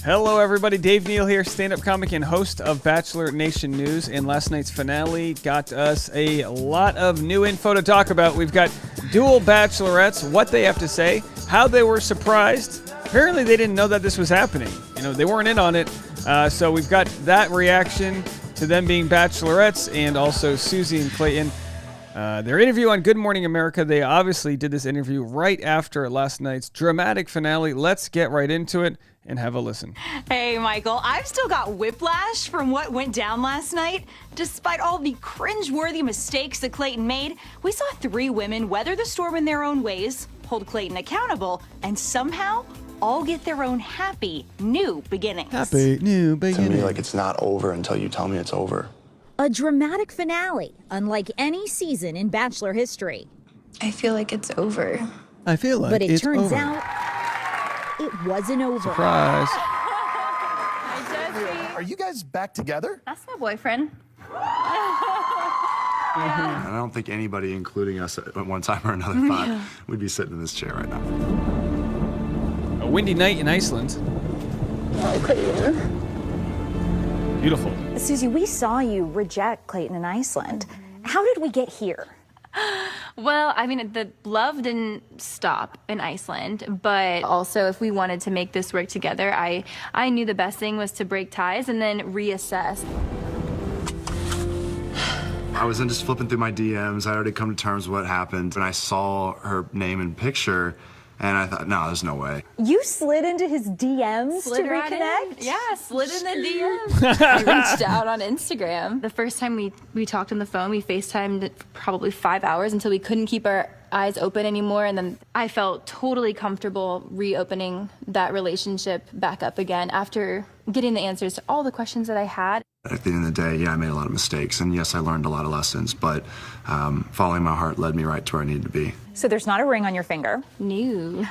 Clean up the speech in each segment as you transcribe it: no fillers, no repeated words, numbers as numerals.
Hello, everybody. Dave Neal here, stand-up comic and host of Bachelor Nation News. And last night's finale got us a lot of new info to talk about. We've got dual Bachelorettes, what they have to say, how they were surprised. Apparently, they didn't know that this was happening. They weren't in on it. So we've got that reaction to them being Bachelorettes, and also Susie and Clayton. Their interview on Good Morning America. They obviously did this interview right after last night's dramatic finale. Let's get right into it and have a listen. Hey, Michael, I've still got whiplash from what went down last night. Despite all the cringeworthy mistakes that Clayton made, we saw 3 women weather the storm in their own ways, hold Clayton accountable, and somehow all get their own happy new beginnings. Happy new beginnings. To me, like, it's not over until you tell me it's over. A dramatic finale, unlike any season in Bachelor history. I feel like it's over. I feel like but it it's turns over. out it wasn't over. Surprise. Are you guys back together? That's my boyfriend. I don't think anybody, including us at one time or another, thought we'd be sitting in this chair right now. A windy night in Iceland. Beautiful. Susie, we saw you reject Clayton in Iceland. How did we get here? Well, I mean, the love didn't stop in Iceland, but also if we wanted to make this work together, I knew the best thing was to break ties and then reassess. I was then just flipping through my DMs. I already come to terms with what happened, and I saw her name and picture, and I thought, no, there's no way. You slid into his DMs Slid to right reconnect? in. Yeah, slid in the DMs. I reached out on Instagram. The first time we talked on the phone, we FaceTimed for probably 5 hours until we couldn't keep our eyes open anymore. And then I felt totally comfortable reopening that relationship back up again after getting the answers to all the questions that I had. At the end of the day, yeah, I made a lot of mistakes, and yes, I learned a lot of lessons, but following my heart led me right to where I needed to be. So there's not a ring on your finger, New.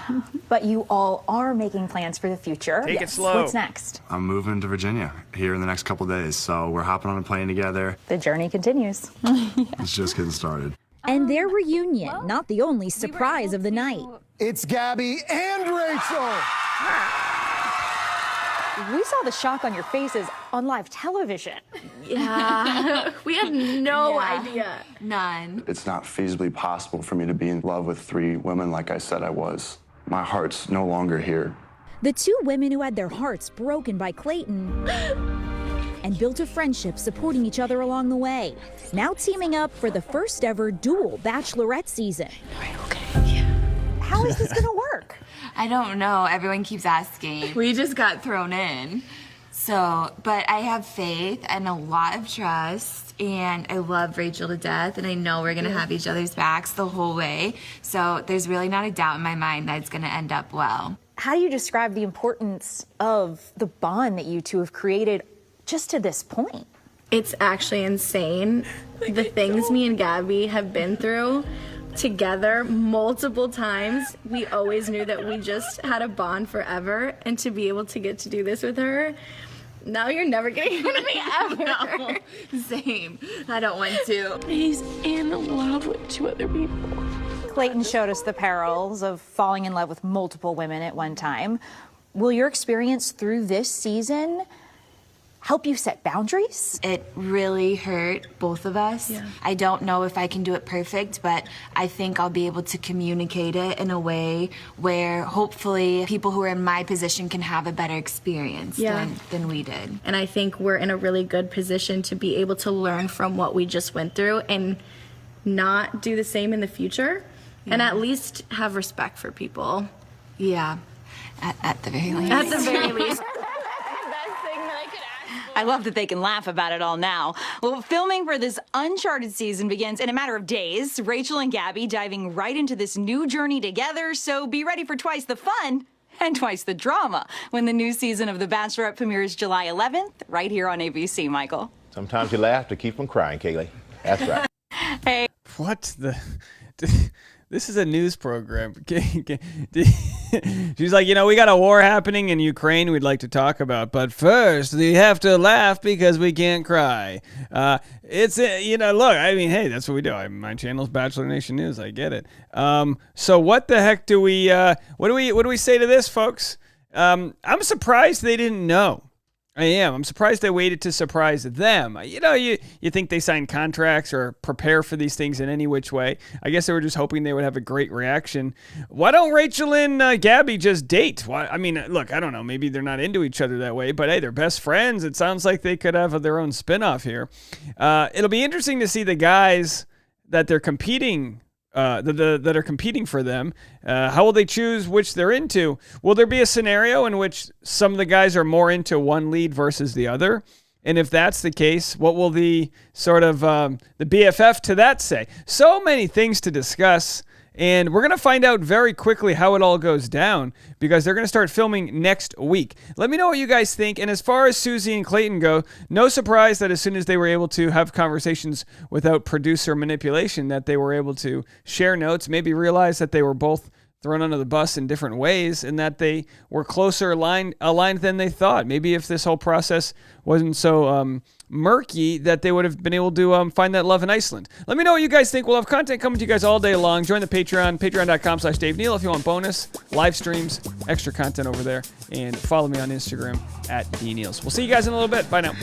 but you all are making plans for the future. Take it slow. What's next? I'm moving to Virginia here in the next couple days, so we're hopping on a plane together. The journey continues. It's just getting started. And their reunion, not the only surprise of the night. It's Gabby and Rachel. We saw the shock on your faces on live television. Yeah. We had no Yeah. idea. None. It's not feasibly possible for me to be in love with 3 women like I said I was. My heart's no longer here. The 2 women who had their hearts broken by Clayton and built a friendship supporting each other along the way. Now teaming up for the first ever dual Bachelorette season. How is this gonna work? I don't know. Everyone keeps asking. We just got thrown in. So, but I have faith and a lot of trust, and I love Rachel to death, and I know we're gonna have each other's backs the whole way. So there's really not a doubt in my mind that it's gonna end up well. How do you describe the importance of the bond that you 2 have created just to this point? It's actually insane. The things me and Gabby have been through together multiple times. We always knew that we just had a bond forever, and to be able to get to do this with her, now you're never getting rid of me ever. No, same. I don't want to. He's in love with 2 other people. Clayton showed us the perils of falling in love with multiple women at one time. Will your experience through this season help you set boundaries? It really hurt both of us. Yeah. I don't know if I can do it perfect, but I think I'll be able to communicate it in a way where hopefully people who are in my position can have a better experience than we did. And I think we're in a really good position to be able to learn from what we just went through and not do the same in the future, and at least have respect for people. Yeah, at the very least. At the very least. I love that they can laugh about it all now. Well, filming for this Uncharted season begins in a matter of days. Rachel and Gabby diving right into this new journey together, so be ready for twice the fun and twice the drama when the new season of The Bachelorette premieres July 11th, right here on ABC, Michael. Sometimes you laugh to keep from crying, Kaylee. That's right. Hey. What the? This is a news program. She's like, we got a war happening in Ukraine we'd like to talk about, but first we have to laugh because we can't cry. Look, I mean, hey, that's what we do. My channel's Bachelor Nation News. I get it. So what the heck do we, what do we say to this, folks? I'm surprised they didn't know. I am. I'm surprised they waited to surprise them. You know, you think they signed contracts or prepare for these things in any which way. I guess they were just hoping they would have a great reaction. Why don't Rachel and Gabby just date? Why? I mean, look, I don't know. Maybe they're not into each other that way, but hey, they're best friends. It sounds like they could have their own spinoff here. It'll be interesting to see the guys that they're competing that are competing for them. How will they choose which they're into? Will there be a scenario in which some of the guys are more into one lead versus the other? And if that's the case, what will the sort of the BFF to that say? So many things to discuss. And we're going to find out very quickly how it all goes down because they're going to start filming next week. Let me know what you guys think. And as far as Susie and Clayton go, no surprise that as soon as they were able to have conversations without producer manipulation, that they were able to share notes, maybe realize that they were both thrown under the bus in different ways and that they were closer aligned than they thought. Maybe if this whole process wasn't so murky, that they would have been able to find that love in Iceland. Let me know what you guys think. We'll have content coming to you guys all day long. Join the Patreon, patreon.com/Dave Neal if you want bonus, live streams, extra content over there. And follow me on Instagram @DNeals. We'll see you guys in a little bit. Bye now.